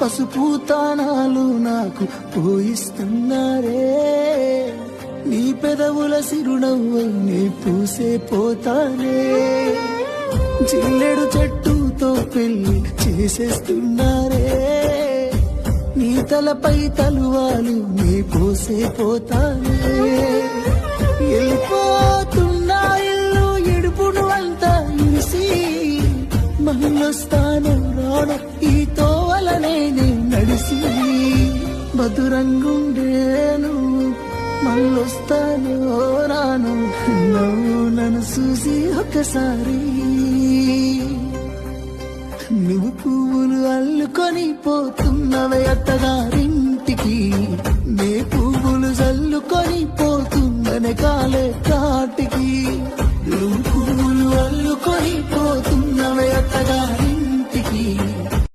పసుపు తానాలు నాకు పోయిస్తున్నారే, నీ పెదవుల సిరునవ్వై నీ పూసే పోతానే, జిల్లెడు చెట్టుతో పెళ్లి చేసేస్తున్నారే, నీ తలపై తలువాలు నీ పోసే పోతానే, వెళ్ళిపోతున్నా ఇల్లు ఎడుపును అంతా ఇరిసి, మళ్ళొస్తాను రాను ఈ తోవలనే నడిసి, మధురంగుండేను మళ్ళొస్తాను రాను నువ్వు నన్ను చూసి ఒకసారి, నువ్వు పువ్వులు అల్లుకొని పోతున్నవే అత్తగారింటికి, నే పువ్వులు జల్లుకొని పోతున్ననే కాలే కాటికి.